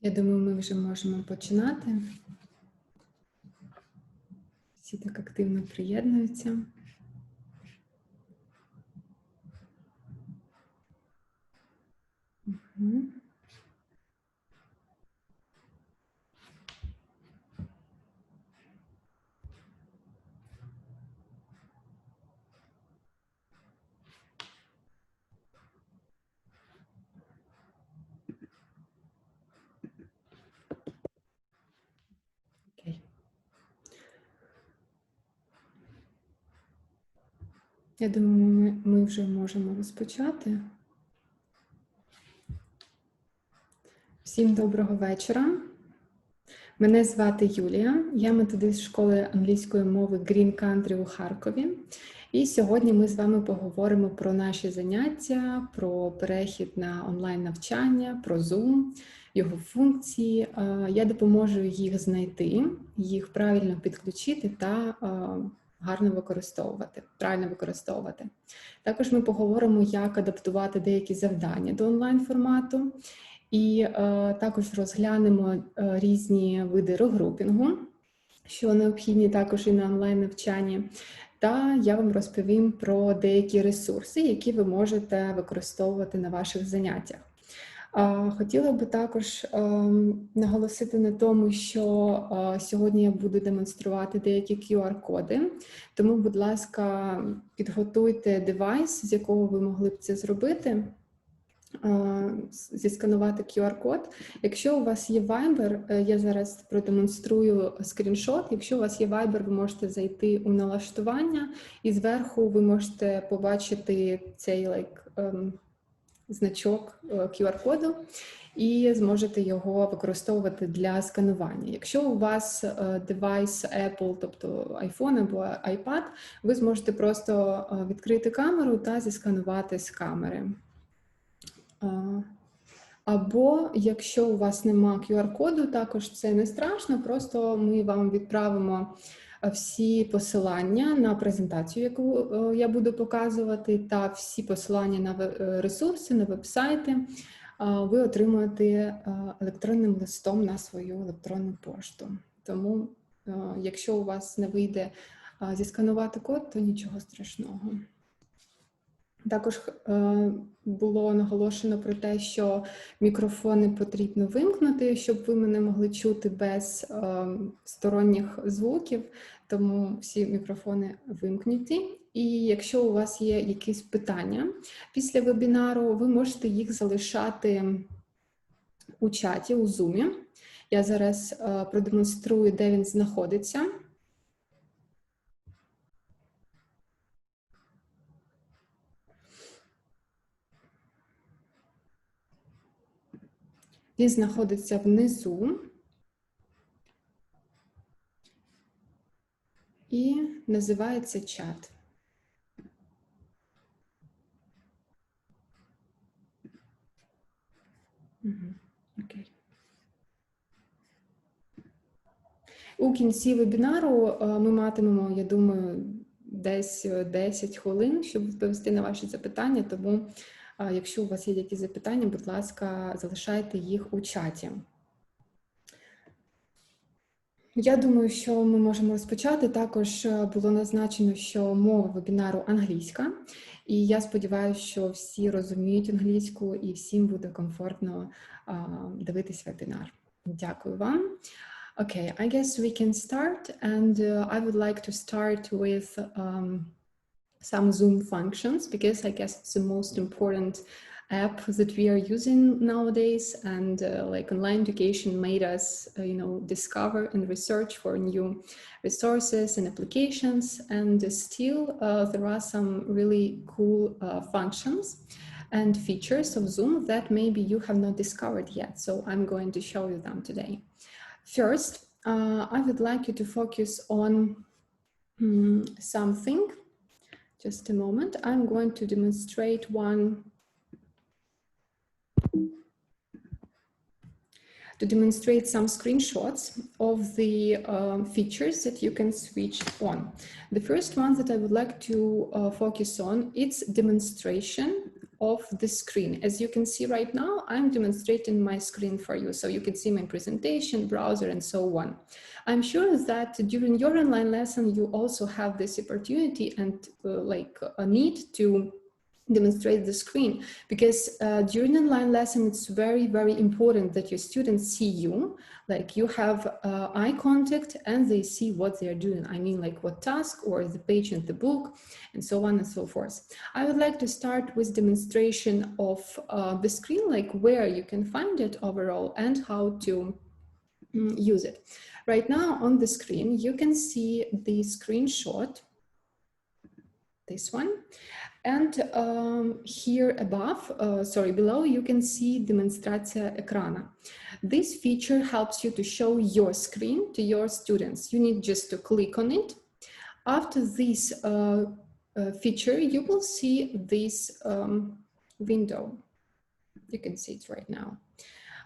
Я думаю, ми вже можемо починати. Всі так активно приєднуються. Угу. Я думаю, ми вже можемо розпочати. Всім доброго вечора. Мене звати Юлія, я методист школи англійської мови Грін Кантрі у Харкові. І сьогодні ми з вами поговоримо про наші заняття, про перехід на онлайн-навчання, про Zoom, його функції. Я допоможу їх знайти, їх правильно підключити та гарно правильно використовувати. Також ми поговоримо, як адаптувати деякі завдання до онлайн-формату. І також розглянемо різні види регрупінгу, що необхідні також і на онлайн-навчанні. Та я вам розповім про деякі ресурси, які ви можете використовувати на ваших заняттях. Хотіла би також наголосити на тому, що сьогодні я буду демонструвати деякі QR-коди, тому, будь ласка, підготуйте девайс, з якого ви могли б це зробити, зісканувати QR-код. Якщо у вас є Вайбер, я зараз продемонструю скріншот. Якщо у вас є Вайбер, ви можете зайти у налаштування і зверху ви можете побачити цей значок QR-коду і зможете його використовувати для сканування. Якщо у вас девайс Apple, тобто iPhone або iPad, ви зможете просто відкрити камеру та зісканувати з камери. Або, якщо у вас нема QR-коду, також це не страшно, просто ми вам відправимо всі посилання на презентацію, яку я буду показувати, та всі посилання на ресурси, на веб-сайти ви отримуєте електронним листом на свою електронну пошту. Тому, якщо у вас не вийде зісканувати код, то нічого страшного. Також було наголошено про те, що мікрофони потрібно вимкнути, щоб ви мене могли чути без сторонніх звуків, тому всі мікрофони вимкнуті. І якщо у вас є якісь питання після вебінару, ви можете їх залишати у чаті, у Zoom. Я зараз продемонструю, де він знаходиться. Він знаходиться внизу і називається чат. Окей. У кінці вебінару ми матимемо, я думаю, десь 10 хвилин, щоб відповісти на ваші запитання, тому якщо у вас є якісь запитання, будь ласка, залишайте їх у чаті. Я думаю, що ми можемо розпочати. Також було назначено, що мова вебінару англійська. І я сподіваюся, що всі розуміють англійську і всім буде комфортно дивитись вебінар. Дякую вам. Okay, I guess we can start. And I would like to start with some Zoom functions, because I guess it's the most important app that we are using nowadays, and like online education made us discover and research for new resources and applications, and still there are some really cool functions and features of Zoom that maybe you have not discovered yet, so I'm going to show you them today. First, I would like you to focus on something. Just a moment. I'm going to demonstrate some screenshots of the features that you can switch on. The first one that I would like to focus on, it's demonstration of the screen. As you can see right now, I'm demonstrating my screen for you. So you can see my presentation, browser, and so on. I'm sure that during your online lesson, you also have this opportunity and a need to demonstrate the screen, because during online lesson, it's very, very important that your students see you, like you have eye contact and they see what they're doing. I mean, like what task or the page in the book and so on and so forth. I would like to start with demonstration of the screen, like where you can find it overall and how to use it. Right now on the screen, you can see the screenshot, this one. And here above, below, you can see демонстрация экрана. This feature helps you to show your screen to your students. You need just to click on it. After this feature, you will see this window. You can see it right now.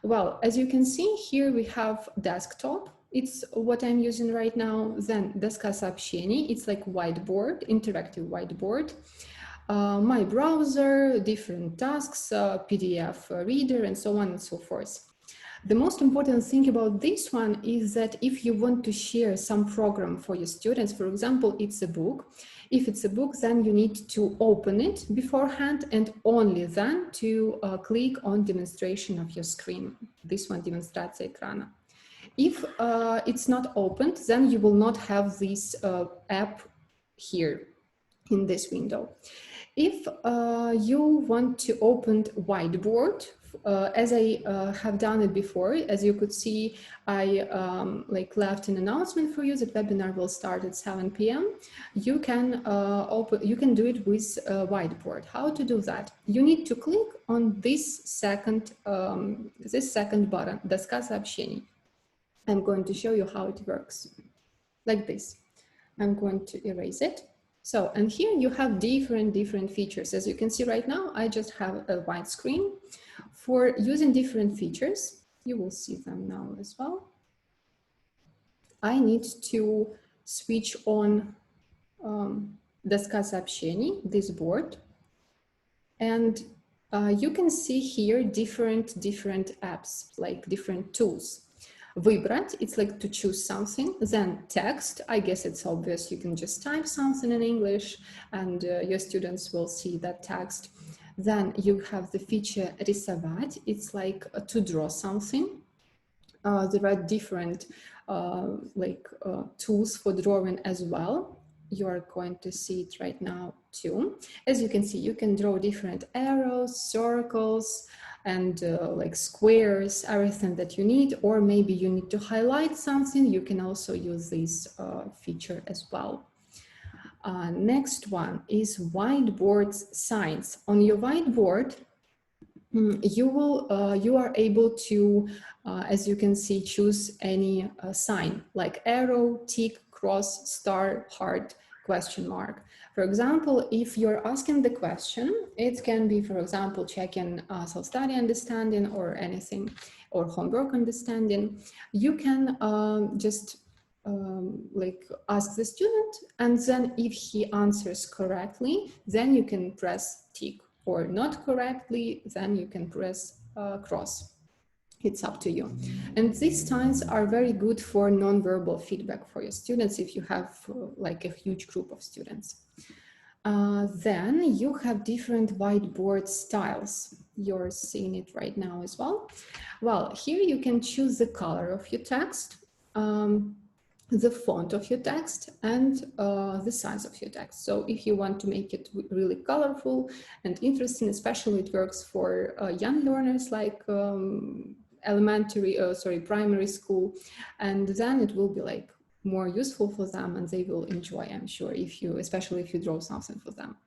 Well, as you can see here, we have desktop. It's what I'm using right now. Then доска сообщений. It's like whiteboard, interactive whiteboard. My browser, different tasks, PDF reader, and so on and so forth. The most important thing about this one is that if you want to share some program for your students, for example, it's a book. If it's a book, then you need to open it beforehand and only then to click on demonstration of your screen. This one, демонстрация экрана. If it's not opened, then you will not have this app here in this window. If you want to open whiteboard, as I have done it before, as you could see, I left an announcement for you that webinar will start at 7 p.m. You can do it with whiteboard. How to do that? You need to click on this second button, доска сообщений. I'm going to show you how it works, like this. I'm going to erase it. So, and here you have different features. As you can see right now, I just have a white screen. For using different features, you will see them now as well. I need to switch on доска сообщений, this board. And you can see here different apps, like different tools. Выбрать, it's like to choose something. Then text, I guess it's obvious. You can just type something in English and your students will see that text. Then you have the feature рисовать. It's like to draw something. There are different tools for drawing as well. You are going to see it right now too. As you can see, you can draw different arrows, circles, and like squares, everything that you need, or maybe you need to highlight something. You can also use this feature as well. Next one is Whiteboards Signs. On your whiteboard, you are able to, as you can see, choose any sign like arrow, tick, cross, star, heart, question mark. For example, if you're asking the question, it can be, for example, checking self-study understanding or anything, or homework understanding. You can just ask the student, and then if he answers correctly, then you can press tick, or not correctly, then you can press cross. It's up to you. And these signs are very good for nonverbal feedback for your students if you have like a huge group of students. Then you have different whiteboard styles. You're seeing it right now as well. Well, here you can choose the color of your text, the font of your text, and the size of your text. So if you want to make it really colorful and interesting, especially it works for young learners like primary school, and then it will be like more useful for them and they will enjoy, I'm sure, especially if you draw something for them.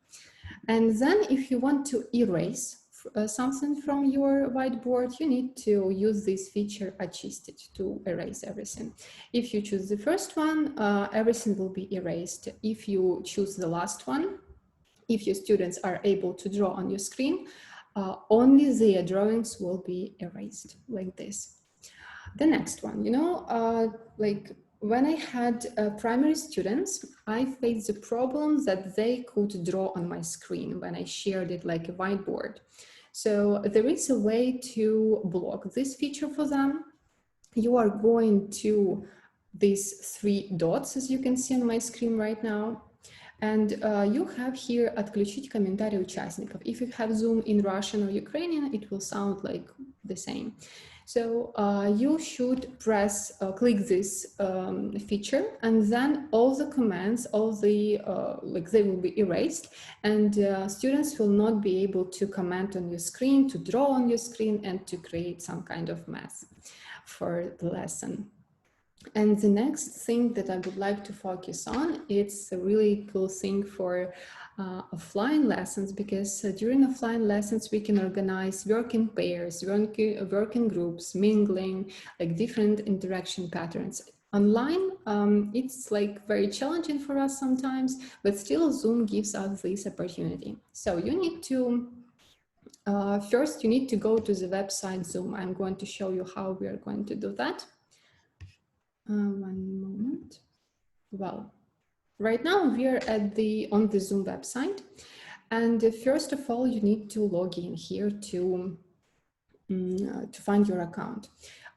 And then if you want to erase something from your whiteboard, you need to use this feature очистить to erase everything. If you choose the first one, everything will be erased. If you choose the last one, if your students are able to draw on your screen, only their drawings will be erased, like this. The next one, when I had primary students, I faced the problem that they could draw on my screen when I shared it like a whiteboard. So there is a way to block this feature for them. You are going to these 3 dots, as you can see on my screen right now. And you have here «Отключить комментарии участников». If you have Zoom in Russian or Ukrainian, it will sound like the same. So you should press, click this feature, and then all the commands, all the, they will be erased, and students will not be able to comment on your screen, to draw on your screen, and to create some kind of mess for the lesson. And the next thing that I would like to focus on, it's a really cool thing for offline lessons, because during offline lessons we can organize work in pairs, work in groups, mingling, like different interaction patterns. Online, it's like very challenging for us sometimes, but still Zoom gives us this opportunity. So you need to first you need to go to the website Zoom. I'm going to show you how we are going to do that. One moment. Well, right now we are at on the Zoom website, and first of all you need to log in here to find your account.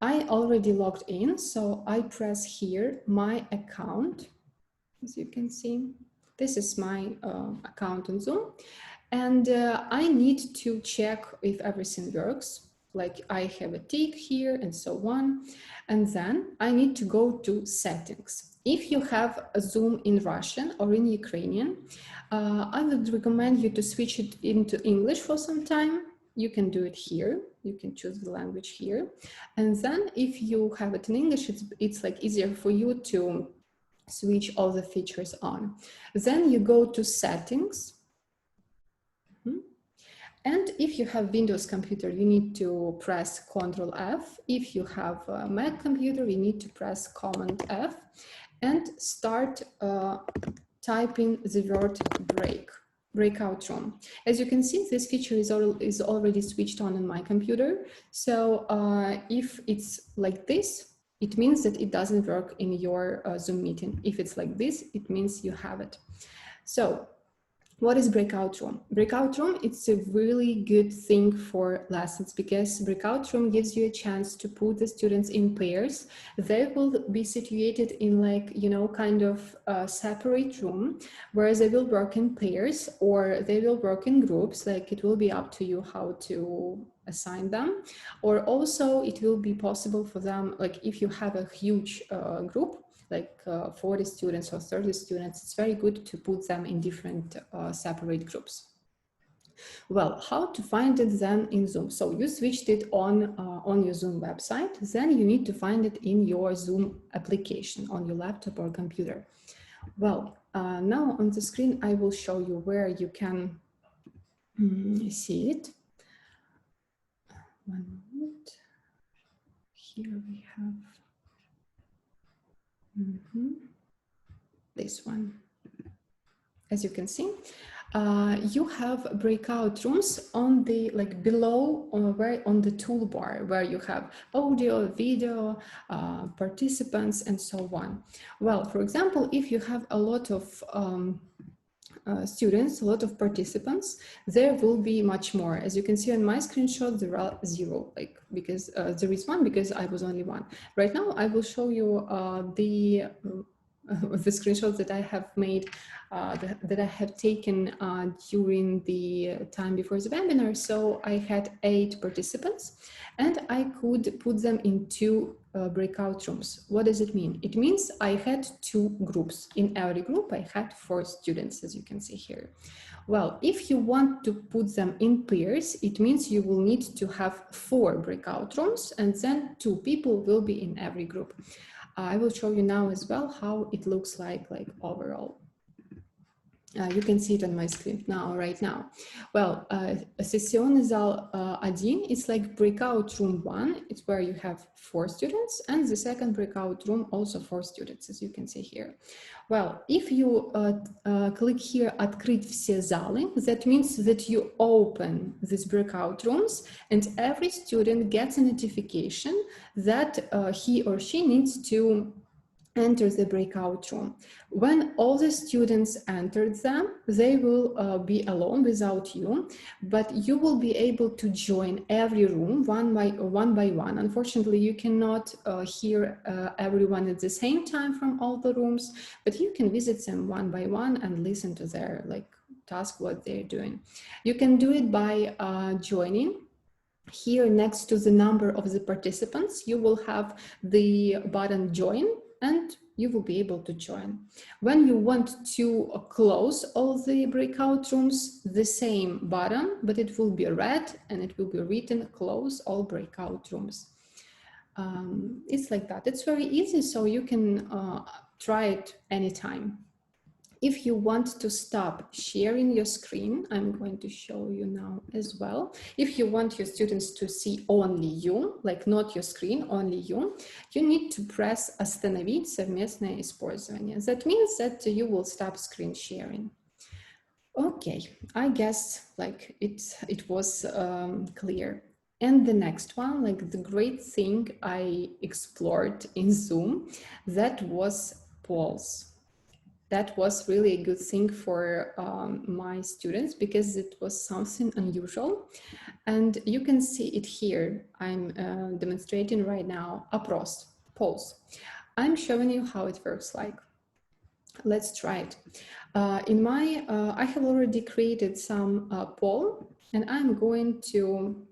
I already logged in, so I press here my account. As you can see, this is my account on Zoom, and I need to check if everything works. Like I have a tick here and so on. And then I need to go to settings. If you have a Zoom in Russian or in Ukrainian, I would recommend you to switch it into English for some time. You can do it here. You can choose the language here. And then if you have it in English, it's like easier for you to switch all the features on. Then you go to settings. And if you have Windows computer, you need to press Ctrl F. If you have a Mac computer, you need to press Command F and start typing the word breakout room. As you can see, this feature is already switched on my computer. So if it's like this, it means that it doesn't work in your Zoom meeting. If it's like this, it means you have it. So what is breakout room? Breakout room, it's a really good thing for lessons, because breakout room gives you a chance to put the students in pairs. They will be situated in like, you know, kind of a separate room where they will work in pairs or they will work in groups. Like it will be up to you how to assign them. Or also it will be possible for them, like if you have a huge group, like 40 students or 30 students, it's very good to put them in different separate groups. Well, how to find it then in Zoom? So you switched it on your Zoom website, then you need to find it in your Zoom application on your laptop or computer. Well, now on the screen, I will show you where you can see it. One moment. Here we have this one. As you can see, you have breakout rooms on the below on the toolbar where you have audio, video, participants, and so on. Well, for example, if you have a lot of students, a lot of participants, there will be much more. As you can see on my screenshot, there are 0, because there is 1 because I was only 1. Right now, I will show you the screenshots that I have made, that I have taken during the time before the webinar. So I had 8 participants and I could put them in 2 breakout rooms. What does it mean? It means I had 2 groups. In every group, I had 4 students, as you can see here. Well, if you want to put them in pairs, it means you will need to have 4 breakout rooms, and then 2 people will be in every group. I will show you now as well how it looks like overall. You can see it on my screen now, right now. Well, Sessionный зал 1, it's like breakout room 1. It's where you have 4 students, and the second breakout room also 4 students, as you can see here. Well, if you click here «Открыть все залы», that means that you open these breakout rooms, and every student gets a notification that he or she needs to enter the breakout room. When all the students entered them, they will be alone without you, but you will be able to join every room one by one. Unfortunately, you cannot hear everyone at the same time from all the rooms, but you can visit them one by one and listen to their task, what they're doing. You can do it by joining. Here next to the number of the participants, you will have the button join, and you will be able to join. When you want to close all the breakout rooms, the same button, but it will be red and it will be written close all breakout rooms. It's like that. It's very easy, so you can try it anytime. If you want to stop sharing your screen, I'm going to show you now as well. If you want your students to see only you, like not your screen, only you, you need to press «Остановить совместное использование». That means that you will stop screen sharing. Okay, I guess it was clear. And the next one, the great thing I explored in Zoom, that was polls. That was really a good thing for my students because it was something unusual. And you can see it here. I'm demonstrating right now oпрос, polls. I'm showing you how it works like. Let's try it. I have already created some poll, and I'm going to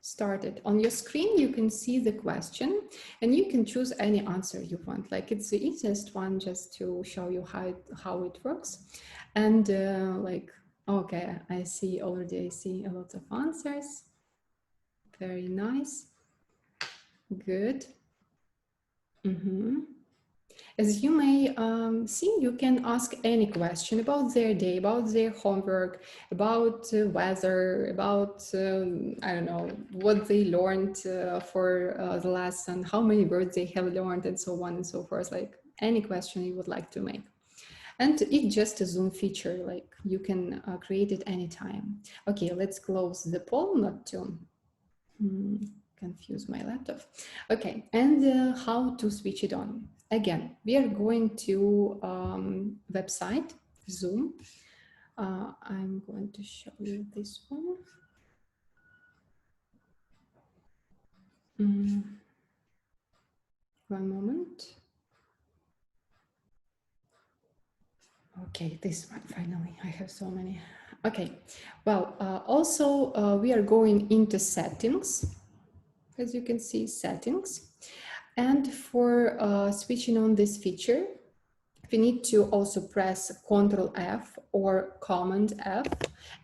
start it. On your screen, you can see the question and you can choose any answer you want. It's the easiest one just to show you how it works. And okay, I see a lot of answers. Very nice. Good. As you may see, you can ask any question about their day, about their homework, about weather, about, I don't know, what they learned for the lesson, how many words they have learned, and so on and so forth, any question you would like to make. And it's just a Zoom feature, you can create it anytime. Okay, let's close the poll, not to confuse my laptop. Okay, and how to switch it on. Again, we are going to website, Zoom. I'm going to show you this one. One moment. Okay, this one, finally, I have so many. Okay, well, also we are going into settings. As you can see, settings. And for switching on this feature, we need to also press Ctrl F or Command F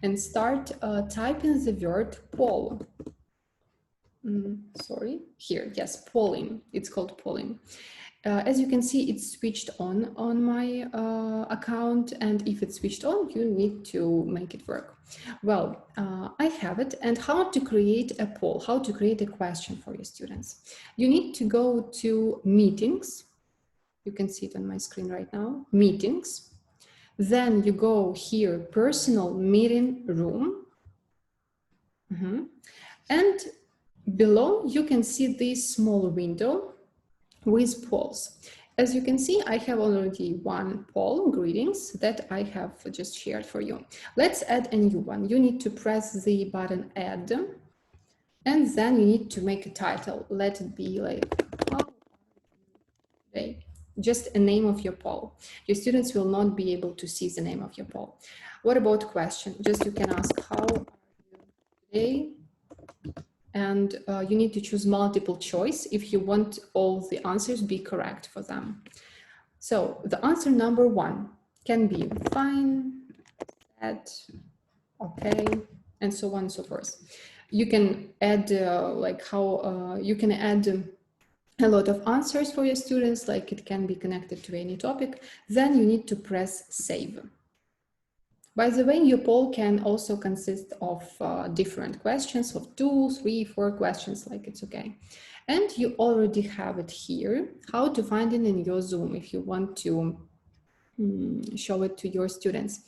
and start typing the word poll. Sorry, here, yes, polling. It's called polling. As you can see, it's switched on my account, and if it's switched on, you need to make it work. Well, I have it. And how to create a poll, how to create a question for your students. You need to go to meetings. You can see it on my screen right now, meetings. Then you go here, personal meeting room. And below, you can see this small window with polls. As you can see, I have already one poll, greetings, that I have just shared for you. Let's add a new one. You need to press the button add, and then you need to make a title. Let it be just a name of your poll. Your students will not be able to see the name of your poll. What about question? Just you can ask, how are you today? And you need to choose multiple choice if you want all the answers be correct for them. So the answer number one can be fine, sad, okay, and so on and so forth. You can add you can add a lot of answers for your students, it can be connected to any topic. Then you need to press save. By the way, your poll can also consist of different questions, of 2, 3, 4 questions, it's okay. And you already have it here, how to find it in your Zoom if you want to show it to your students.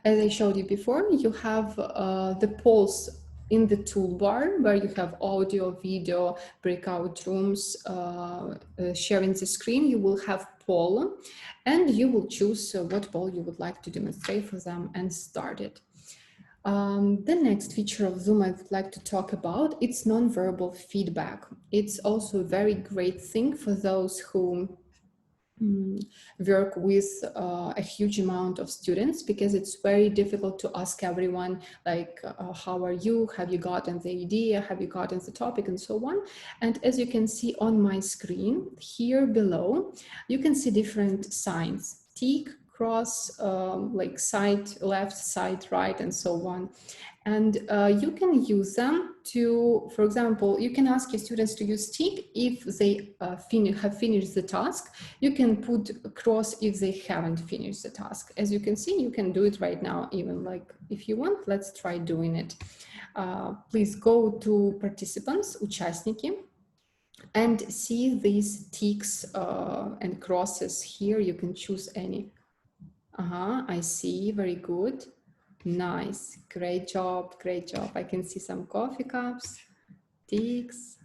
As I showed you before, you have the polls in the toolbar where you have audio, video, breakout rooms, sharing the screen, you will have poll, and you will choose what poll you would like to demonstrate for them and start it. The next feature of Zoom I would like to talk about, it's nonverbal feedback. It's also a very great thing for those who work with a huge amount of students, because it's very difficult to ask everyone like, how are you? Have you gotten the idea? Have you gotten the topic? And so on. And as you can see on my screen here below, you can see different signs, tick, cross, like side left, side right, and so on. And you can use them to, for example, you can ask your students to use tick if they have finished the task. You can put cross if they haven't finished the task. As you can see, you can do it right now, even like if you want, let's try doing it. Please go to participants, участники, and see these ticks and crosses here. You can choose any. I see, very good. Nice, great job, great job. I can see some coffee cups, ticks,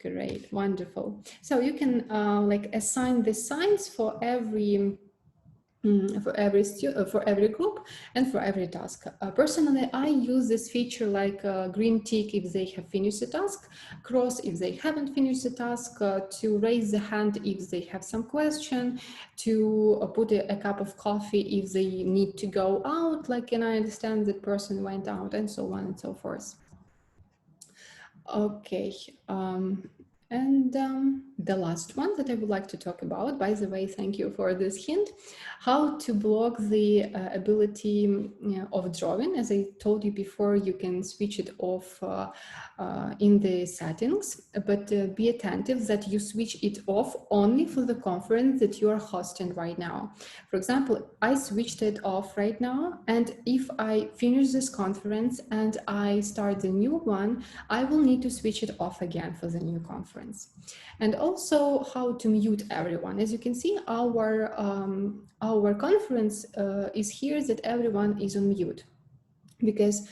great, wonderful. So you can like assign the signs for every group and for every task. Personally, I use this feature like green tick if they have finished the task, cross if they haven't finished the task, to raise the hand if they have some question, to put a cup of coffee if they need to go out, like, and I understand that person went out, and so on and so forth. Okay. And the last one that I would like to talk about, by the way, thank you for this hint, how to block the ability of drawing. As I told you before, you can switch it off in the settings, but be attentive that you switch it off only for the conference that you are hosting right now. For example, I switched it off right now, and if I finish this conference and I start the new one, I will need to switch it off again for the new conference. And also how to mute everyone. As you can see, our conference is here that everyone is on mute. Because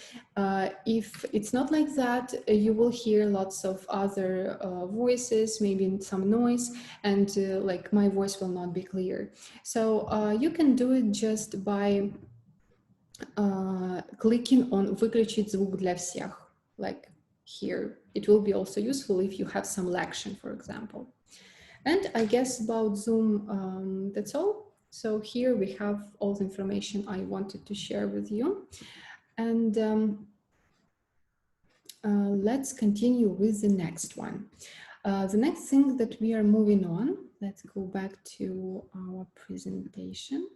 if it's not like that, you will hear lots of other voices, maybe some noise, and like my voice will not be clear. So you can do it just by clicking on «Выключить звук для всех», like here. It will be also useful if you have some lection, for example. And I guess about Zoom, that's all. So here we have all the information I wanted to share with you. And let's continue with the next one. The next thing that we are moving on, let's go back to our presentation.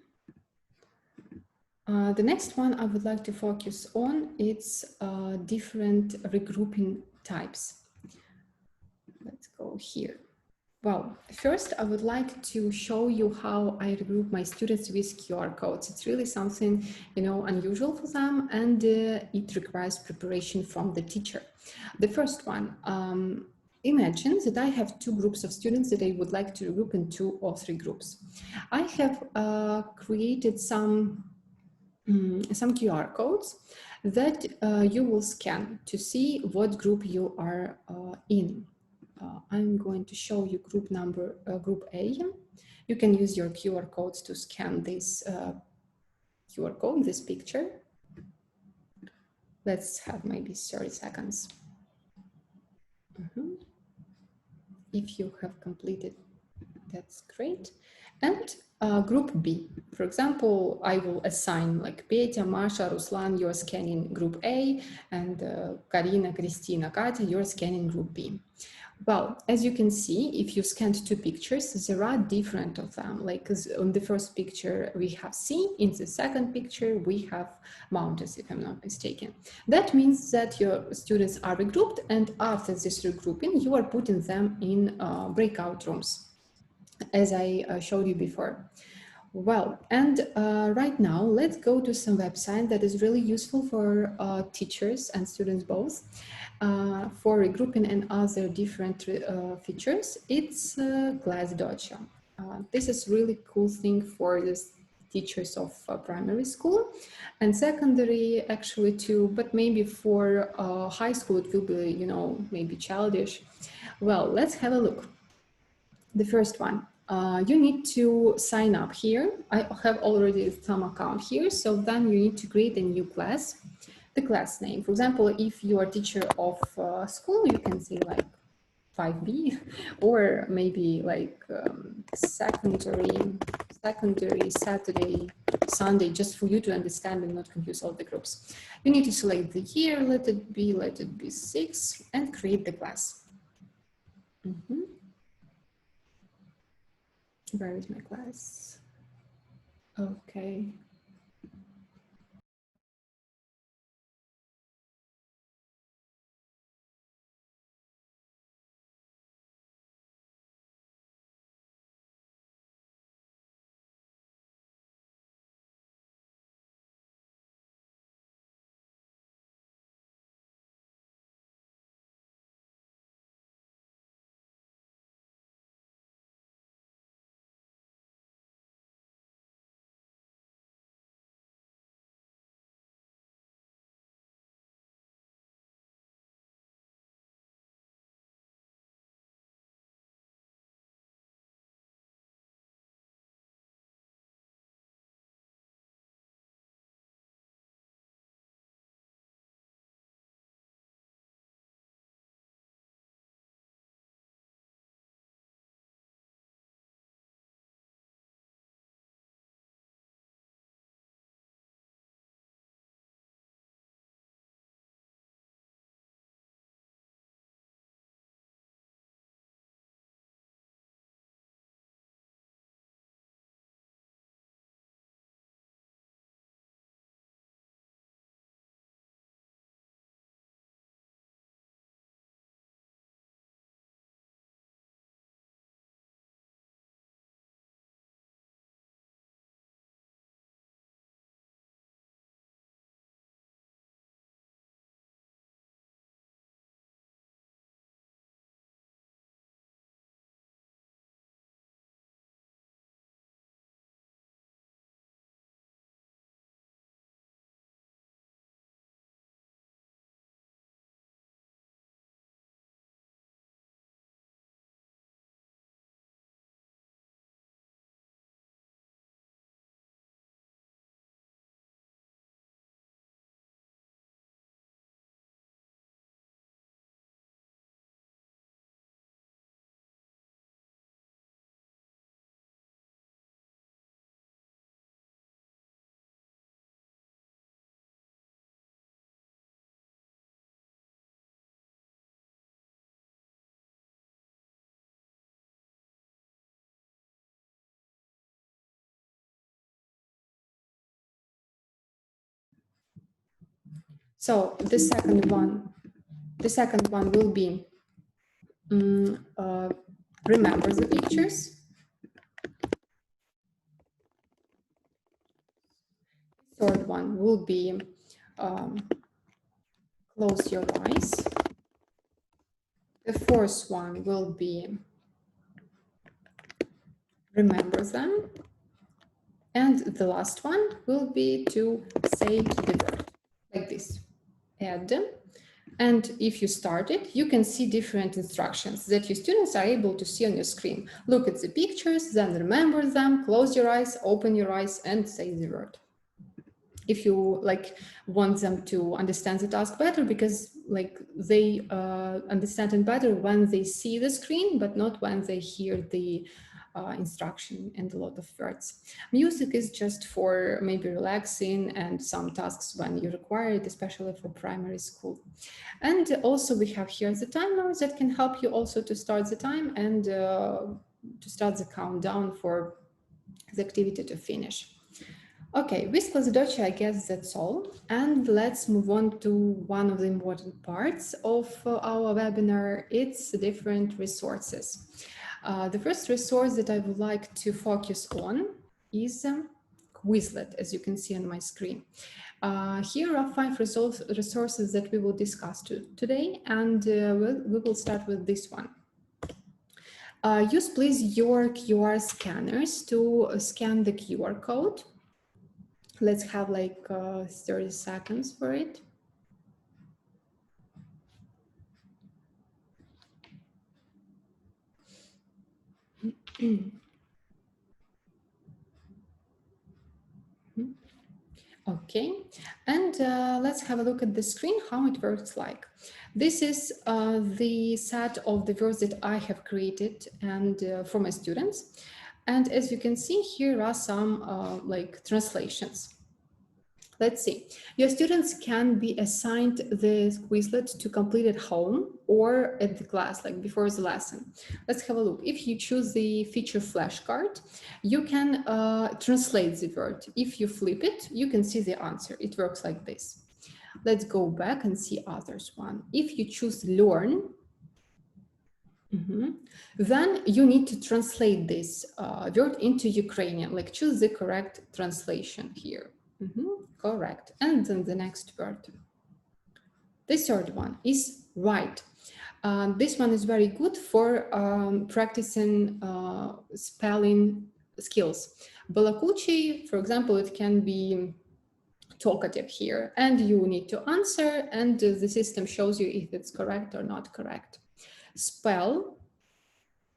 The next one I would like to focus on, it's different regrouping types. Let's go here. Well, first I would like to show you how I regroup my students with QR codes. It's really something, unusual for them, and it requires preparation from the teacher. The first one, imagine that I have two groups of students that I would like to regroup in 2 or 3 groups. I have created some QR codes that you will scan to see what group you are in. I'm going to show you group number, group A. You can use your QR codes to scan this QR code, this picture. Let's have maybe 30 seconds. If you have completed, that's great. And group B, for example, I will assign like Petya, Masha, Ruslan, you're scanning group A, and Karina, Kristina, Katya, you're scanning group B. Well, as you can see, if you scanned 2 pictures, there are different of them. Like on the first picture, we have C. In the second picture, we have mountains, if I'm not mistaken. That means that your students are regrouped, and after this regrouping, you are putting them in breakout rooms, as I showed you before. Well, and right now, let's go to some website that is really useful for teachers and students both. For regrouping and other different features, it's Glassdoor. This is really cool thing for the teachers of primary school, and secondary actually too, but maybe for high school it will be, you know, maybe childish. Well, let's have a look. The first one, you need to sign up here. I have already some account here, so then you need to create a new class. The class name, for example, if you are teacher of school, you can say like 5B, or maybe like secondary, Saturday, Sunday, just for you to understand and not confuse all the groups. You need to select the year, let it be 6, and create the class. Where is my class? Okay. So the second one will be remember the pictures. Third one will be close your eyes. The fourth one will be remember them. And the last one will be to say the word like this. Add. And if you start it, you can see different instructions that your students are able to see on your screen. Look at the pictures, then remember them, close your eyes, open your eyes, and say the word. If you want them to understand the task better, because they understand it better when they see the screen, but not when they hear the instruction and a lot of words. Music is just for maybe relaxing and some tasks when you require it, especially for primary school. And also we have here the timer that can help you also to start the time and to start the countdown for the activity to finish. Okay, with Skладодочі, I guess that's all. And let's move on to one of the important parts of our webinar. It's different resources. The first resource that I would like to focus on is Quizlet, as you can see on my screen. Here are 5 resources that we will discuss today, and we will start with this one. Use please your QR scanners to scan the QR code Let's have like 30 seconds for it. Okay, and let's have a look at the screen, how it works like. This is the set of the words that I have created and for my students. And as you can see, here are some like translations. Let's see, your students can be assigned the Quizlet to complete at home or at the class, like before the lesson. Let's have a look. If you choose the feature flashcard, you can translate the word. If you flip it, you can see the answer. It works like this. Let's go back and see others one. If you choose learn, then you need to translate this word into Ukrainian, like choose the correct translation here. Correct. And then the next word. The third one is write. This one is very good for practicing spelling skills. Балакучий, for example, it can be talkative here, and you need to answer, and the system shows you if it's correct or not correct. Spell.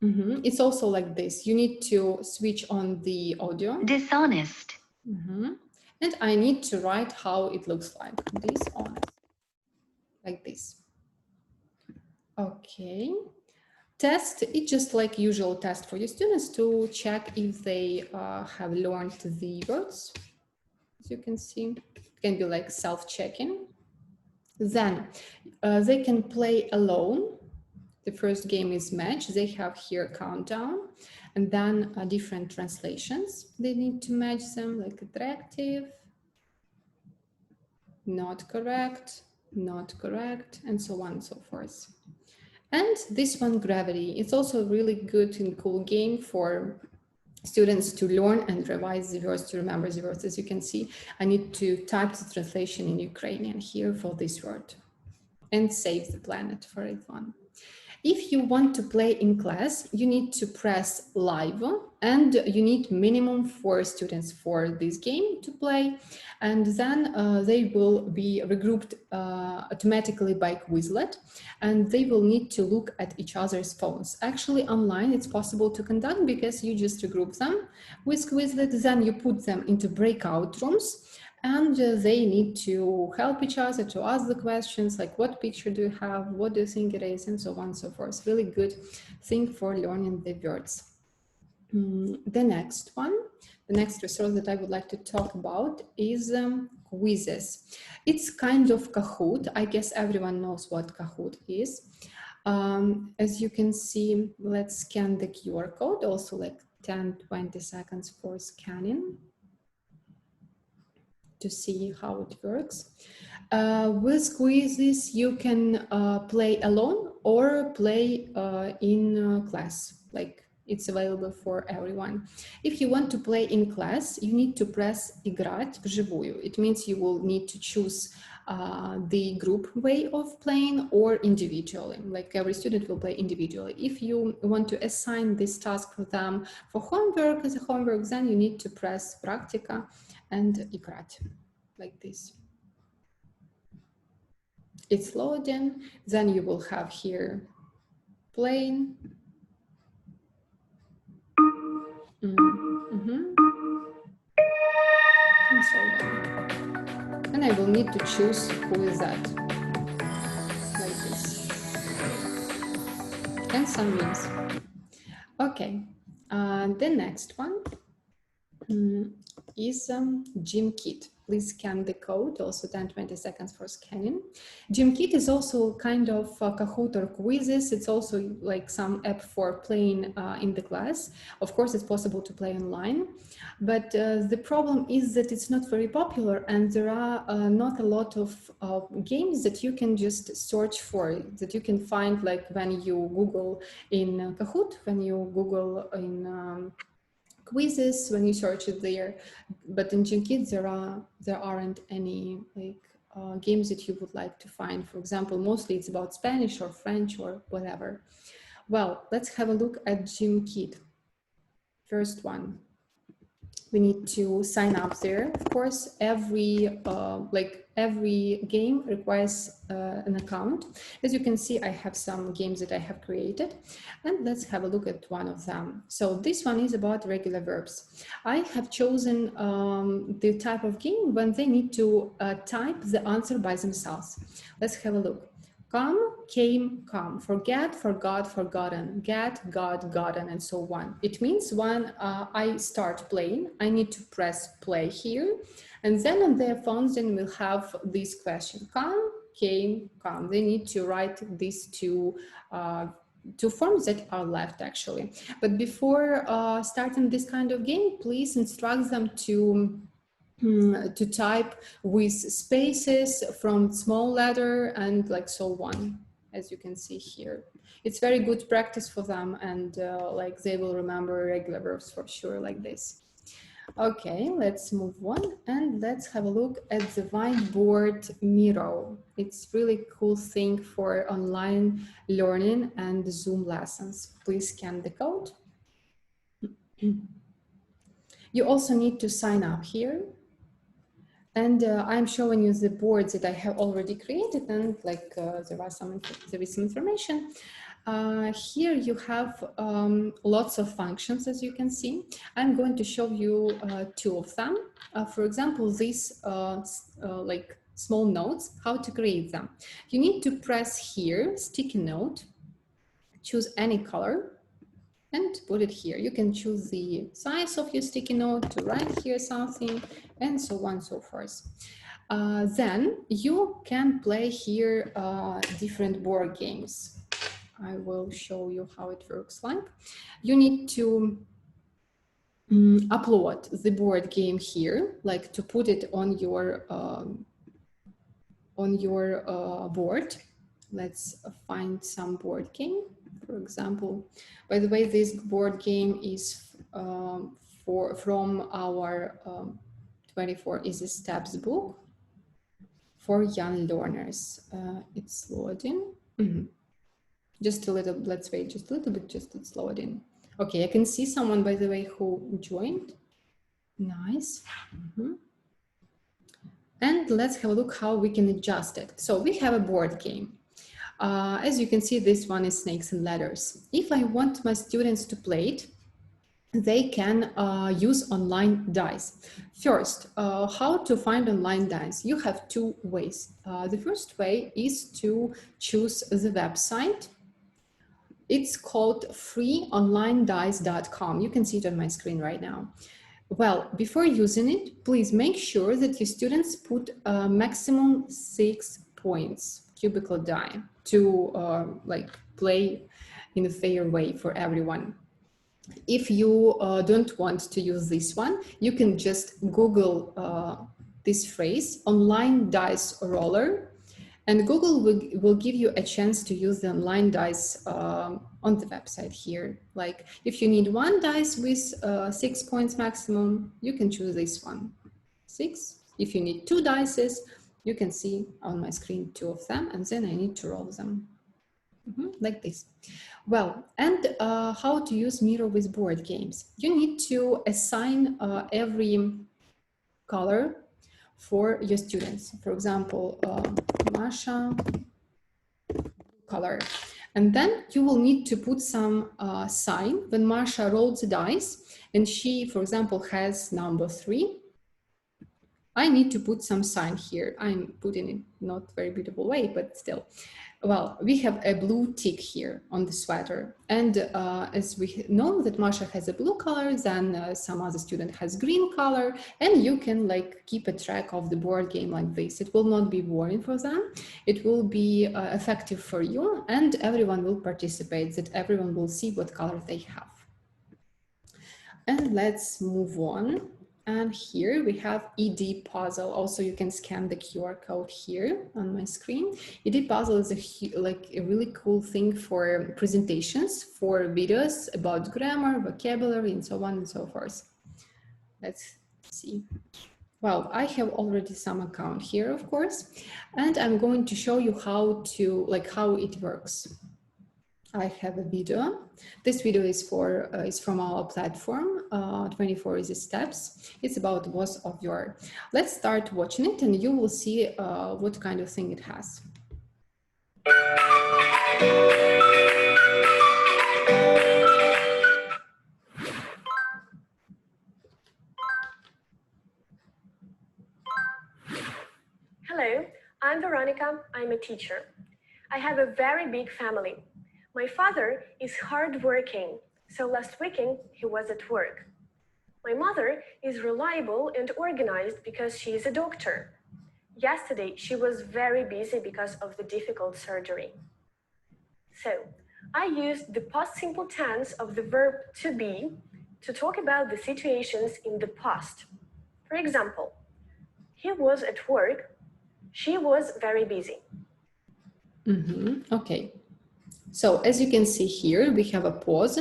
It's also like this. You need to switch on the audio. Dishonest. And I need to write how it looks like. Dishonest. Like this. Okay. Test, it's just like usual test for your students to check if they have learned the words. As you can see, it can be like self-checking. Then they can play alone. The first game is match. They have here countdown, and then different translations. They need to match them, like attractive, not correct, and so on and so forth. And this one, gravity, it's also a really good and cool game for students to learn and revise the words, to remember the words. As you can see, I need to type the translation in Ukrainian here for this word and save the planet for it one. If you want to play in class, you need to press live, and you need minimum 4 students for this game to play, and then they will be regrouped automatically by Quizlet, and they will need to look at each other's phones. Actually, online it's possible to conduct because you just regroup them with Quizlet, then you put them into breakout rooms, and they need to help each other to ask the questions like, what picture do you have? What do you think it is? And so on and so forth. Really good thing for learning the words. The next one, the next resource that I would like to talk about is quizzes. It's kind of Kahoot. I guess everyone knows what Kahoot is. As you can see, let's scan the QR code, also like 10-20 seconds for scanning to see how it works. With quizzes, you can play alone or play in class, like it's available for everyone. If you want to play in class, you need to press играть вживую. It means you will need to choose the group way of playing or individually, like every student will play individually. If you want to assign this task for them for homework as a homework, then you need to press практика and играть, like this. It's loading, then you will have here playing. And so on. And I will need to choose who is that, like this. And some names. Okay, the next one is GymKit. Please scan the code, also 10-20 seconds for scanning. GymKit is also kind of Kahoot or quizzes. It's also like some app for playing in the class. Of course, it's possible to play online, but the problem is that it's not very popular, and there are not a lot of games that you can just search for, that you can find like when you Google in Kahoot, when you Google in quizzes, when you search it there. But in GymKit there aren't any like games that you would like to find. For example, mostly it's about Spanish or French or whatever. Well, let's have a look at GymKit. First one. We need to sign up there. Of course, every game requires an account. As you can see, I have some games that I have created, and let's have a look at one of them. So this one is about regular verbs. I have chosen the type of game when they need to type the answer by themselves. Let's have a look. Come, came, come. Forget, forgot, forgotten. Get, got, gotten, and so on. It means when I start playing, I need to press play here. And then on their phones, then we'll have this question. Come, came, come. They need to write these two forms that are left, actually. But before starting this kind of game, please instruct them to type with spaces from small letter and like so on, as you can see here. It's very good practice for them, and like they will remember regular verbs for sure like this. Okay, let's move on and let's have a look at the Whiteboard Miro. It's really cool thing for online learning and Zoom lessons. Please scan the code. You also need to sign up here. And I'm showing you the boards that I have already created, and like there is some information. Here you have lots of functions, as you can see. I'm going to show you two of them. For example, these like small notes, how to create them. You need to press here, sticky note, choose any color, and put it here. You can choose the size of your sticky note to write here something, and so on and so forth. Then you can play here different board games. I will show you how it works like. You need to upload the board game here, like to put it on your board. Let's find some board game. For example, by the way, this board game is from our 24 Easy Steps book for young learners. It's loading. Just a little, let's wait just a little bit, just it's loading. Okay, I can see someone, by the way, who joined. Nice. And let's have a look how we can adjust it. So we have a board game. As you can see, this one is snakes and ladders. If I want my students to play it, they can use online dice. First, how to find online dice? You have two ways. The first way is to choose the website. It's called freeonlinedice.com. You can see it on my screen right now. Well, before using it, please make sure that your students put maximum 6 points cubical die to like play in a fair way for everyone. If you don't want to use this one, you can just Google this phrase, online dice roller, and Google will give you a chance to use the online dice on the website here. Like if you need one dice with 6 points maximum, you can choose this one, 6. If you need 2 dices, you can see on my screen 2 of them, and then I need to roll them. Like this. Well, and how to use Miro with board games. You need to assign every color for your students. For example, Masha color. And then you will need to put some sign when Masha rolls the dice and she, for example, has number 3. I need to put some sign here. I'm putting it not very beautiful way, but still. Well, we have a blue tick here on the sweater. And as we know that Masha has a blue color, then some other student has green color, and you can like keep a track of the board game like this. It will not be boring for them. It will be effective for you, and everyone will participate, that everyone will see what color they have. And let's move on. And here we have ED Puzzle. Also, you can scan the QR code here on my screen. ED Puzzle is a really cool thing for presentations, for videos about grammar, vocabulary, and so on and so forth. Let's see. Well, I have already some account here, of course, and I'm going to show you how it works. I have a video. This video is from our platform, 24 Easy Steps. It's about voice of your. Let's start watching it and you will see what kind of thing it has. Hello, I'm Veronica. I'm a teacher. I have a very big family. My father is hardworking, so last weekend he was at work. My mother is reliable and organized because she is a doctor. Yesterday she was very busy because of the difficult surgery. So I used the past simple tense of the verb to be to talk about the situations in the past. For example, he was at work. She was very busy. Okay. So as you can see here, we have a pause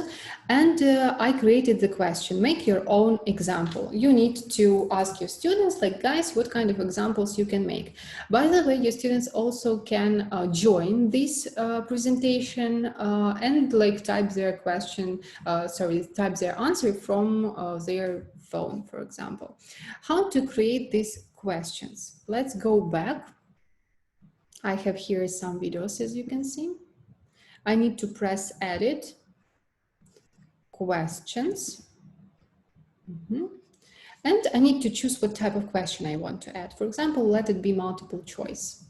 and I created the question, make your own example. You need to ask your students, like, guys, what kind of examples you can make. By the way, your students also can join this presentation and like type their question, type their answer from their phone, for example. How to create these questions? Let's go back. I have here some videos, as you can see. I need to press edit, questions, and I need to choose what type of question I want to add. For example, let it be multiple choice.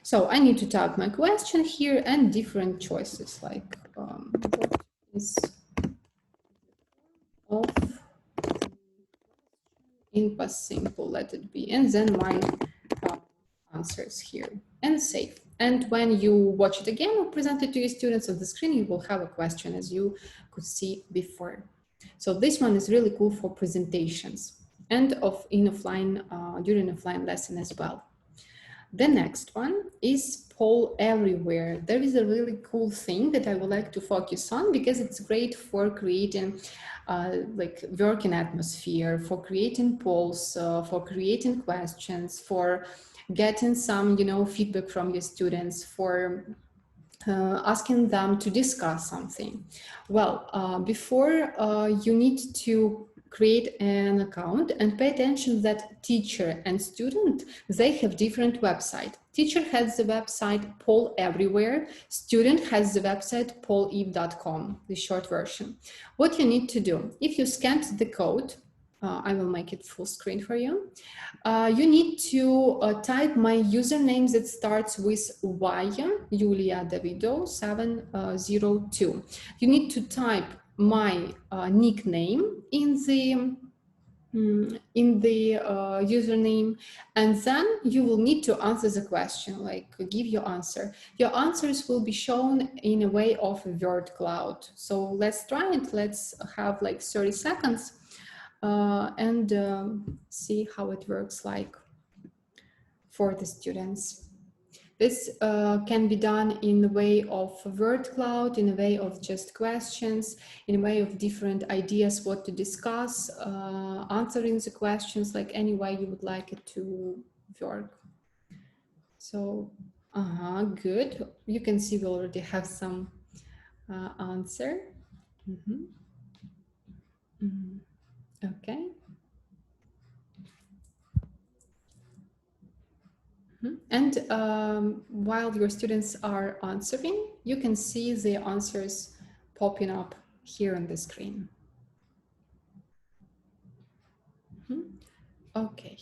So I need to type my question here and different choices like what is of in past simple, let it be, and then my answers here and save. And when you watch it again or present it to your students on the screen, you will have a question as you could see before. So this one is really cool for presentations and during offline lesson as well. The next one is poll everywhere. There is a really cool thing that I would like to focus on because it's great for creating like working atmosphere, for creating polls, for creating questions, for getting some, feedback from your students, for asking them to discuss something. Well, before you need to create an account and pay attention that teacher and student, they have different website. Teacher has the website Poll Everywhere. Student has the website polleve.com, the short version. What you need to do, if you scanned the code, I will make it full screen for you. You need to type my username that starts with Y, Yulia Davido 702. You need to type my nickname in the username, and then you will need to answer the question, like give your answer. Your answers will be shown in a way of a word cloud. So let's try it. Let's have like 30 seconds. And see how it works like for the students. This can be done in the way of word cloud, in a way of just questions, in a way of different ideas what to discuss, answering the questions like any way you would like it to work. So, good. You can see we already have some answer. Okay. And while your students are answering, you can see the answers popping up here on the screen. Okay.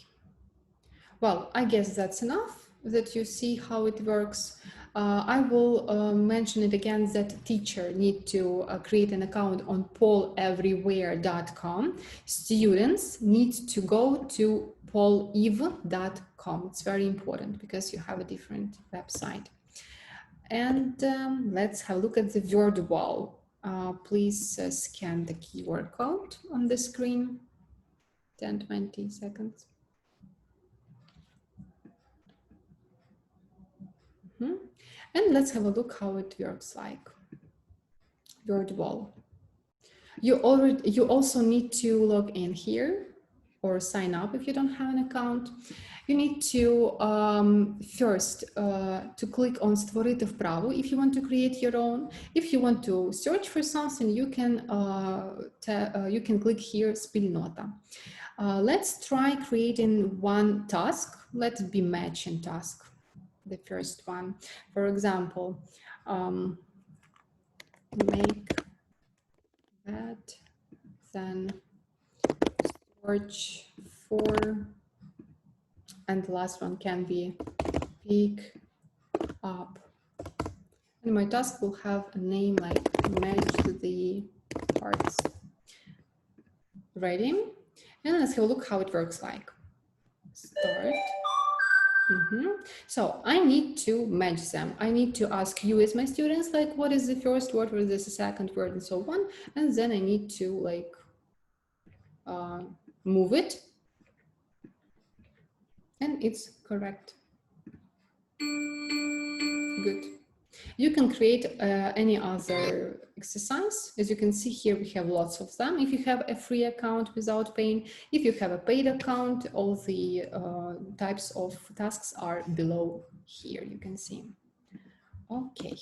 Well, I guess that's enough that you see how it works. I will mention it again that teacher need to create an account on polleverywhere.com. Students need to go to polleve.com. It's very important because you have a different website. And let's have a look at the word wall. Please scan the QR code on the screen. 10-20 seconds. And let's have a look how it works like. Word wall. You also need to log in here or sign up if you don't have an account, you need to first to click on «Створити вправу» if you want to create your own. If you want to search for something, you can click here «Спільнота». Let's try creating one task. Let's be matching task, the first one. For example, make that, then search for, and the last one can be pick up. And my task will have a name like match the parts. Ready? And let's have a look how it works like. Start. So I need to match them. I need to ask you as my students, like, what is the first word, what is the second word, and so on. And then I need to like move it. And it's correct. Good. You can create any other exercise. As you can see here, we have lots of them. If you have a free account without paying, if you have a paid account, all the types of tasks are below here, you can see. Okay.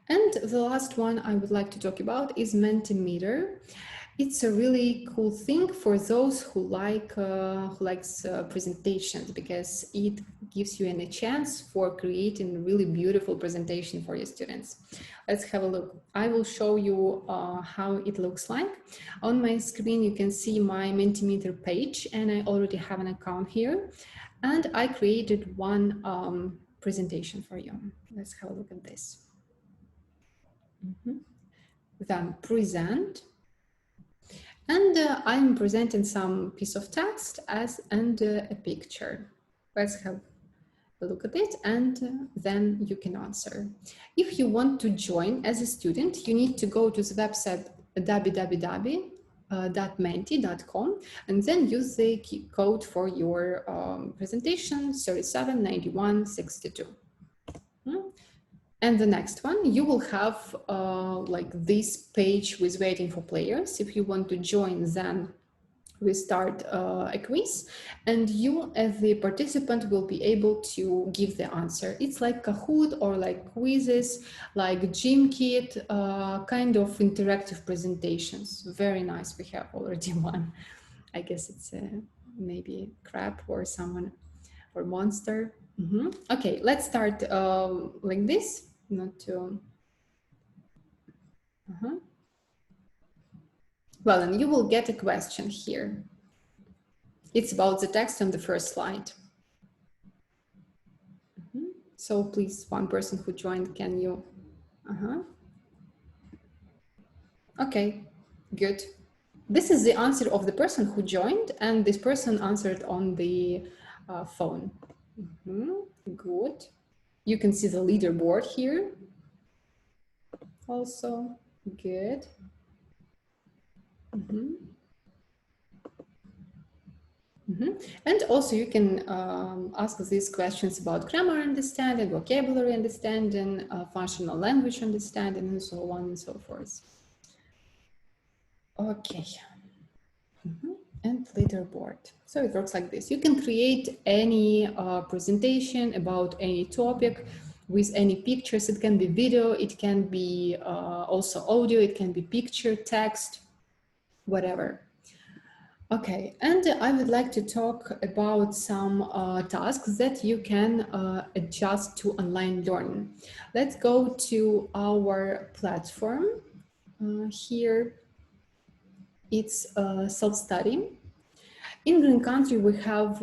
And the last one I would like to talk about is Mentimeter. It's a really cool thing for those who likes presentations, because it gives you a chance for creating a really beautiful presentation for your students. Let's have a look. I will show you how it looks like. On my screen, you can see my Mentimeter page, and I already have an account here. And I created one presentation for you. Let's have a look at this. Then present. And I'm presenting some piece of text and a picture. Let's have a look at it, and then you can answer. If you want to join as a student, you need to go to the website www.menti.com and then use the code for your presentation 379162. And the next one, you will have like this page with waiting for players. If you want to join, then we start a quiz, and you as the participant will be able to give the answer. It's like Kahoot or like quizzes, like GymKit, kind of interactive presentations. Very nice. We have already one. I guess it's maybe crab or someone or monster. Okay, let's start like this. Not to. Well, and you will get a question here. It's about the text on the first slide. So please, one person who joined, can you? Okay, good. This is the answer of the person who joined, and this person answered on the phone. Good. You can see the leaderboard here. Also, good. And also you can ask these questions about grammar understanding, vocabulary understanding, functional language understanding, and so on and so forth. Okay. And leaderboard. So it works like this. You can create any presentation about any topic with any pictures. It can be video, it can be also audio, it can be picture, text, whatever. Okay, and I would like to talk about some tasks that you can adjust to online learning. Let's go to our platform. Here, it's self-study. In Green Country, we have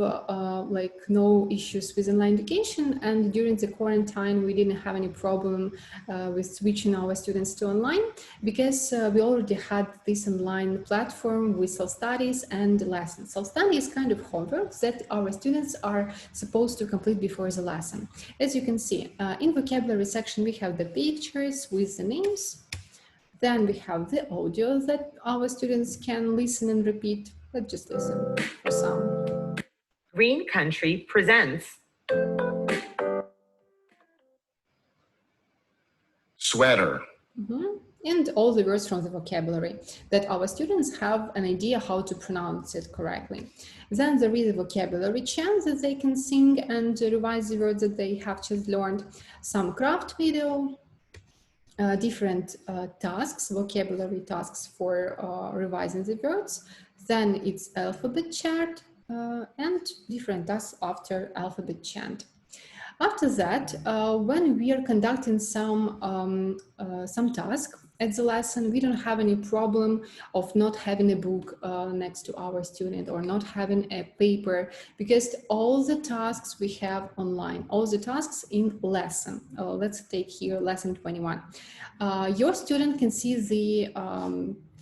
like no issues with online education, and during the quarantine, we didn't have any problem with switching our students to online, because we already had this online platform with self-studies and lessons. Self-study is kind of homework that our students are supposed to complete before the lesson. As you can see, in vocabulary section, we have the pictures with the names. Then we have the audio that our students can listen and repeat. Let's just listen for some. Green Country presents sweater, and all the words from the vocabulary that our students have an idea how to pronounce it correctly. Then there is a vocabulary chant that they can sing and revise the words that they have just learned, some craft video, different tasks, vocabulary tasks for revising the words. Then it's alphabet chart and different tasks after alphabet chant. After that, when we are conducting some task at the lesson, we don't have any problem of not having a book next to our student or not having a paper, because all the tasks we have online, all the tasks in lesson. Let's take here lesson 21. Your student can see the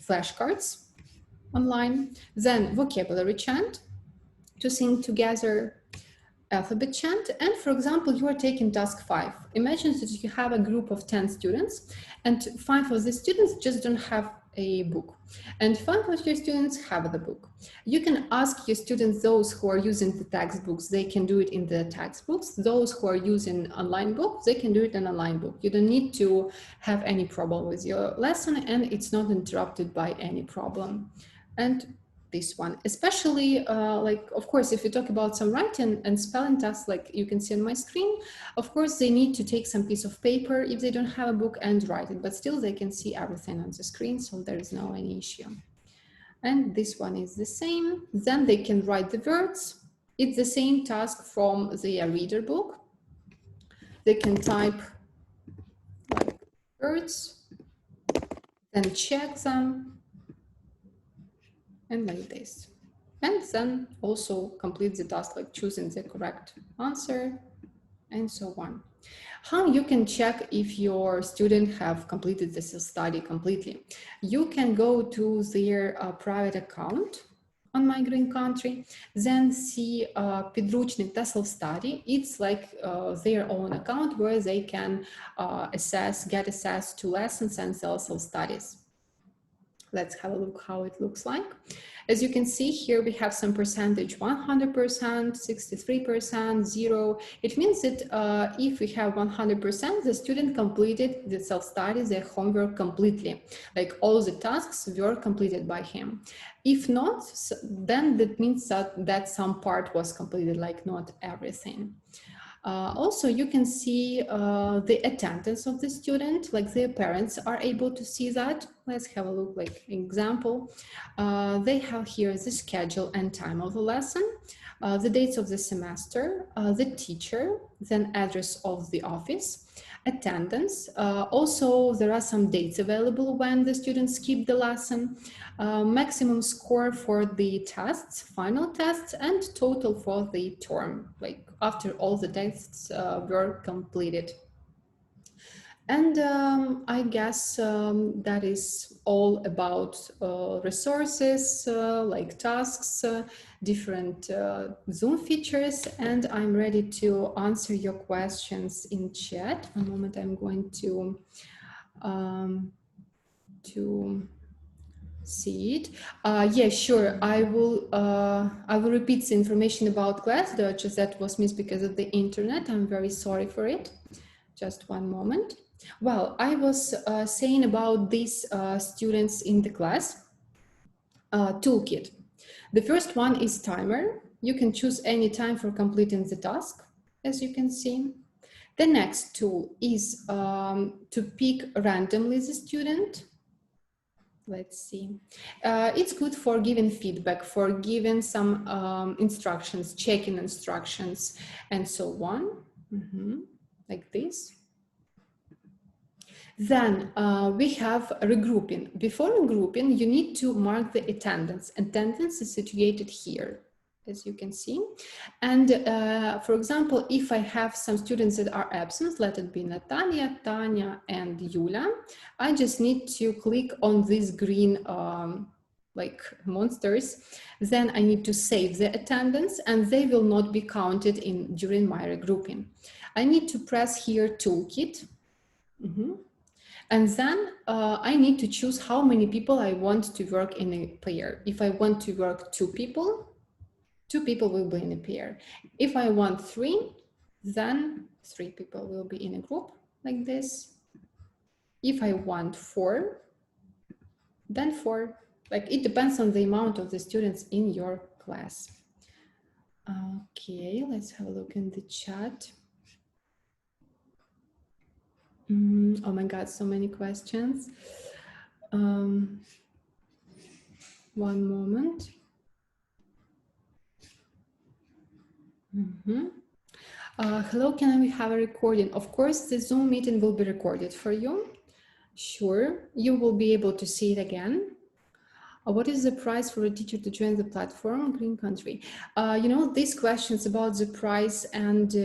flashcards online, then vocabulary chant to sing together, alphabet chant, and for example, you are taking task 5. Imagine that you have a group of 10 students and 5 of the students just don't have a book and 5 of your students have the book. You can ask your students, those who are using the textbooks, they can do it in the textbooks. Those who are using online books, they can do it in online book. You don't need to have any problem with your lesson and it's not interrupted by any problem. And this one, especially like, of course, if you talk about some writing and spelling tasks, like you can see on my screen, of course, they need to take some piece of paper if they don't have a book and write it, but still they can see everything on the screen, so there is no any issue. And this one is the same. Then they can write the words. It's the same task from the reader book. They can type like words, then check them, and like this. And then also complete the task, like choosing the correct answer and so on. How you can check if your student have completed the self-study completely? You can go to their private account on My Grin Country, then see підручник та self-study. It's like their own account where they can get access to lessons and self-studies. Let's have a look how it looks like. As you can see here, we have some percentage, 100%, 63%, 0. It means that if we have 100%, the student completed the self-study, their homework completely. Like all the tasks were completed by him. If not, then that means that some part was completed, like not everything. Also, you can see the attendance of the student, like their parents are able to see that. Let's have a look, like example. They have here the schedule and time of the lesson, the dates of the semester, the teacher, then address of the office, attendance. Also, there are some dates available when the students skip the lesson, maximum score for the tests, final tests, and total for the term, like after all the tests were completed. And I guess that is all about resources, like tasks, different Zoom features, and I'm ready to answer your questions in chat. One moment, I'm going to see it. Yeah, sure. I will repeat the information about Glassdoor that was missed because of the internet. I'm very sorry for it. Just one moment. Well, I was saying about these students in the class toolkit. The first one is timer. You can choose any time for completing the task, as you can see. The next tool is to pick randomly the student. Let's see. It's good for giving feedback, for giving some instructions, checking instructions, and so on, like this. Then we have regrouping. Before regrouping, you need to mark the attendance. Attendance is situated here, as you can see. And for example, if I have some students that are absent, let it be Natalia, Tanya, and Yulia, I just need to click on these green like monsters. Then I need to save the attendance and they will not be counted in during my regrouping. I need to press here toolkit. And then I need to choose how many people I want to work in a pair. If I want to work two people will be in a pair. If I want 3, then 3 people will be in a group like this. If I want 4, then 4. Like it depends on the amount of the students in your class. Okay, let's have a look in the chat. Oh my God, so many questions. One moment. Hello, can we have a recording? Of course, the Zoom meeting will be recorded for you. Sure, you will be able to see it again. What is the price for a teacher to join the platform, Green Country? You know, these questions about the price and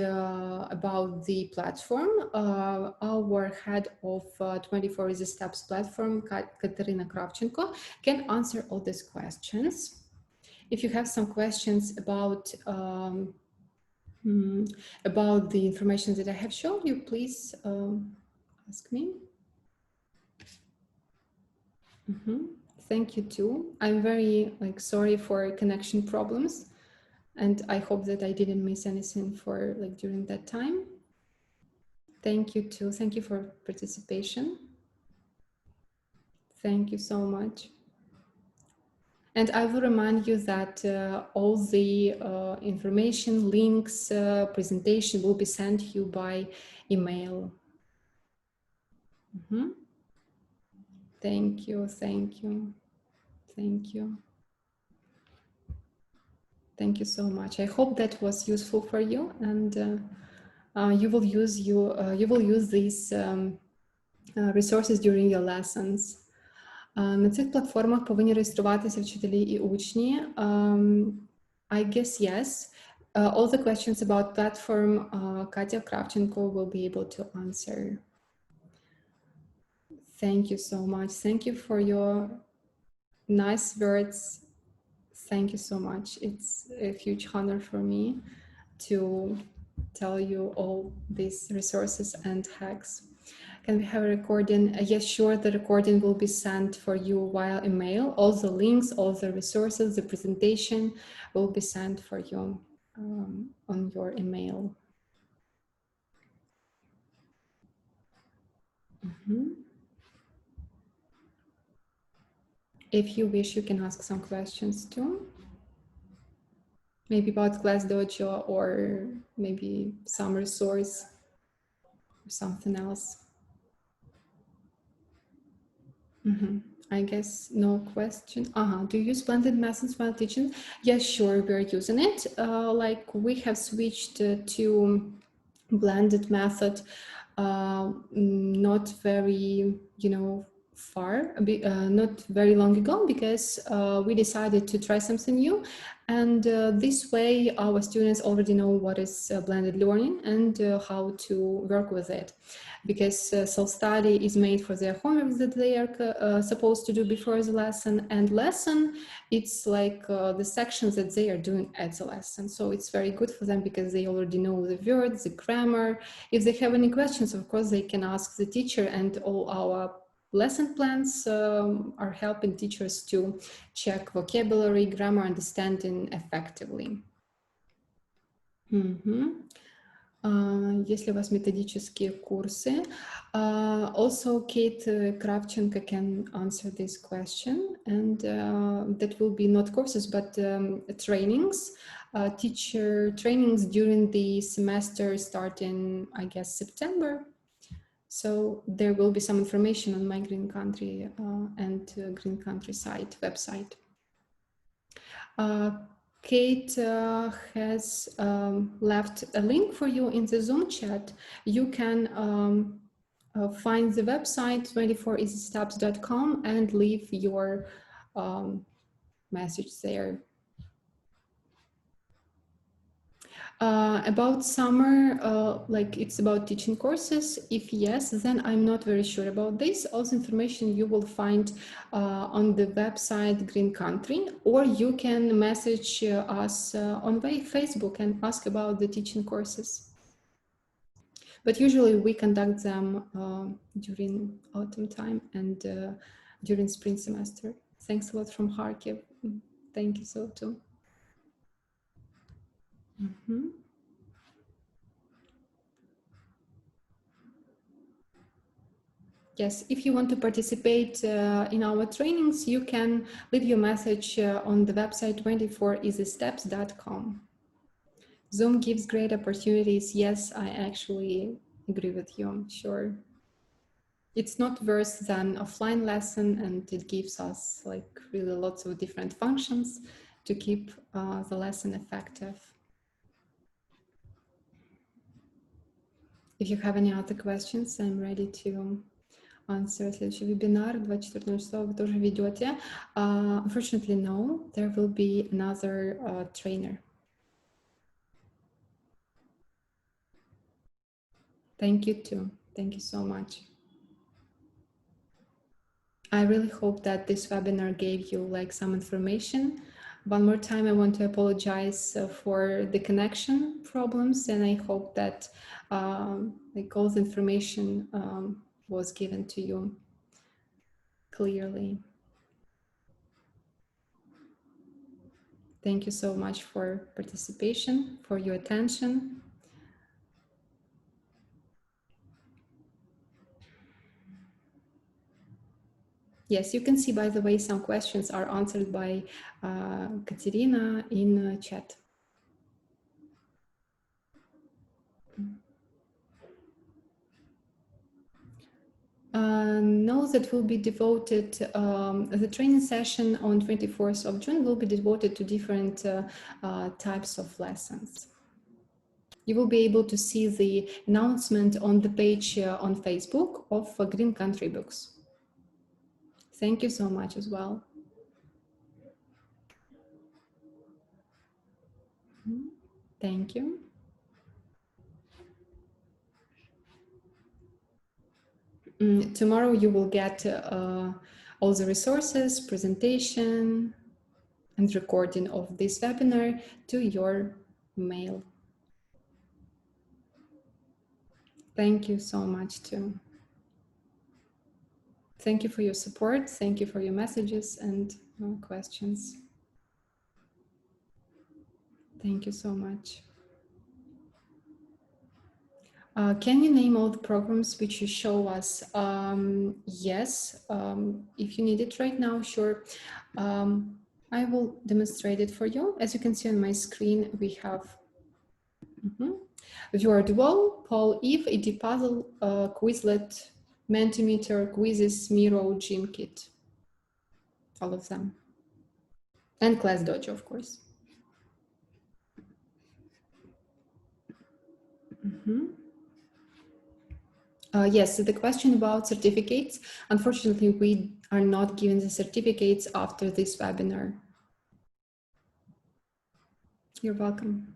about the platform, our head of 24 Easy Steps platform, Katerina Kravchenko, can answer all these questions. If you have some questions about the information that I have shown you, please ask me. Thank you too. I'm very sorry for connection problems, and I hope that I didn't miss anything for during that time. Thank you too. Thank you for participation. Thank you so much. And I will remind you that all the information, links, presentation will be sent you by email. Thank you, thank you, thank you. Thank you so much. I hope that was useful for you, and you will use these resources during your lessons. На цих платформах повинні реєструватися вчителі і учні. I guess yes. All the questions about platform, Katya Kravchenko will be able to answer. Thank you so much. Thank you for your nice words. Thank you so much. It's a huge honor for me to tell you all these resources and hacks. Can we have a recording? Yes, sure. The recording will be sent for you via email. All the links, all the resources, the presentation will be sent for you on your email. If you wish, you can ask some questions too. Maybe about Class Dojo, or maybe some resource or something else. I guess no question. Do you use blended methods while teaching? Yes, sure, we're using it. We have switched to blended method not very, not very long ago, because we decided to try something new. And this way our students already know what is blended learning and how to work with it. Because self-study is made for their homework that they are supposed to do before the lesson, and lesson, it's like the sections that they are doing at the lesson. So it's very good for them because they already know the words, the grammar. If they have any questions, of course, they can ask the teacher, and all our lesson plans are helping teachers to check vocabulary, grammar, understanding effectively. Если у вас методические курсы. Also, Kate Kravchenko can answer this question, and that will be not courses, but trainings, teacher trainings during the semester starting, I guess, September. So there will be some information on my Green Country and Green Country website. Kate has left a link for you in the Zoom chat. You can find the website 24easysteps.com and leave your message there. About summer, it's about teaching courses. If yes, then I'm not very sure about this. All the information you will find on the website Green Country, or you can message us on Facebook and ask about the teaching courses. But usually we conduct them during autumn time and during spring semester. Thanks a lot from Kharkiv. Thank you so too. Yes, if you want to participate in our trainings, you can leave your message on the website 24easysteps.com. Zoom gives great opportunities. Yes, I actually agree with you, sure. It's not worse than offline lesson, and it gives us like really lots of different functions to keep the lesson effective. If you have any other questions, I'm ready to answer. Следующий вебинар 24 числа вы тоже ведете. Unfortunately, no, there will be another trainer. Thank you too. Thank you so much. I really hope that this webinar gave you like some information. One more time, I want to apologize for the connection problems, and I hope that like all the information was given to you clearly. Thank you so much for participation, for your attention. Yes, you can see, by the way, some questions are answered by Katerina in chat. No, that will be devoted, the training session on 24th of June will be devoted to different types of lessons. You will be able to see the announcement on the page on Facebook of Green Kantree books. Thank you so much as well. Thank you. Tomorrow you will get all the resources, presentation, and recording of this webinar to your mail. Thank you so much too. Thank you for your support. Thank you for your messages and questions. Thank you so much. Can you name all the programs which you show us? Yes, if you need it right now, sure. I will demonstrate it for you. As you can see on my screen, we have Wordwall, Paul Eve, ED Puzzle, Quizlet, Mentimeter, Quizzes, Miro, Gymkit, all of them. And Class Dojo, of course. Yes, so the question about certificates, unfortunately, we are not given the certificates after this webinar. You're welcome.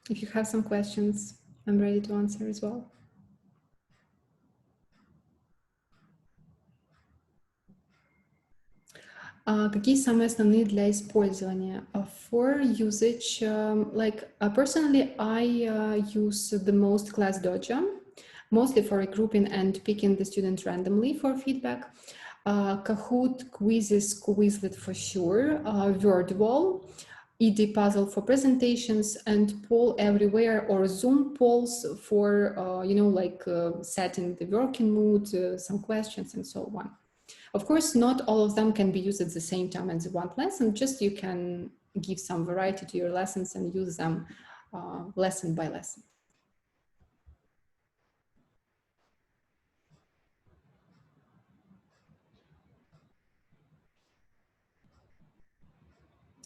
If you have some questions, I'm ready to answer as well. Какие самые основные для использования? For usage, personally, I use the most Class Dojo, mostly for regrouping and picking the student randomly for feedback. Kahoot, Quizzes, Quizlet for sure, Wordwall, ED Puzzle for presentations, and Poll Everywhere or Zoom polls for, setting the working mood, some questions and so on. Of course, not all of them can be used at the same time as one lesson, just you can give some variety to your lessons and use them lesson by lesson.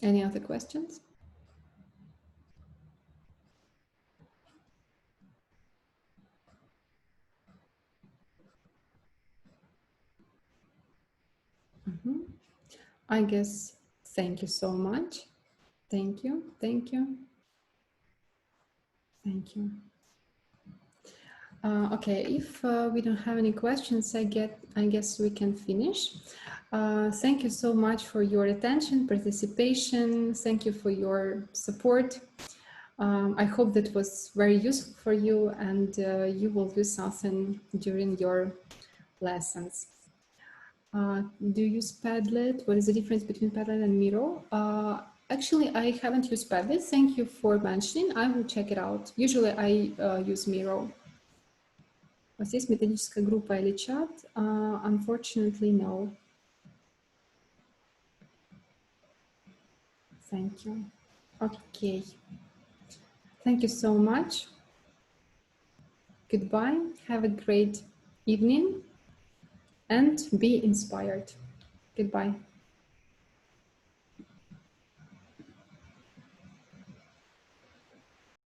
Any other questions? I guess, thank you so much. Thank you, thank you. Thank you. Okay, if we don't have any questions, I guess we can finish. Thank you so much for your attention, participation. Thank you for your support. I hope that was very useful for you, and you will do something during your lessons. Do you use Padlet? What is the difference between Padlet and Miro? Actually, I haven't used Padlet. Thank you for mentioning. I will check it out. Usually I use Miro. У вас есть методическая группа или чат? Unfortunately, no. Thank you. Okay. Thank you so much. Goodbye. Have a great evening and be inspired. Goodbye.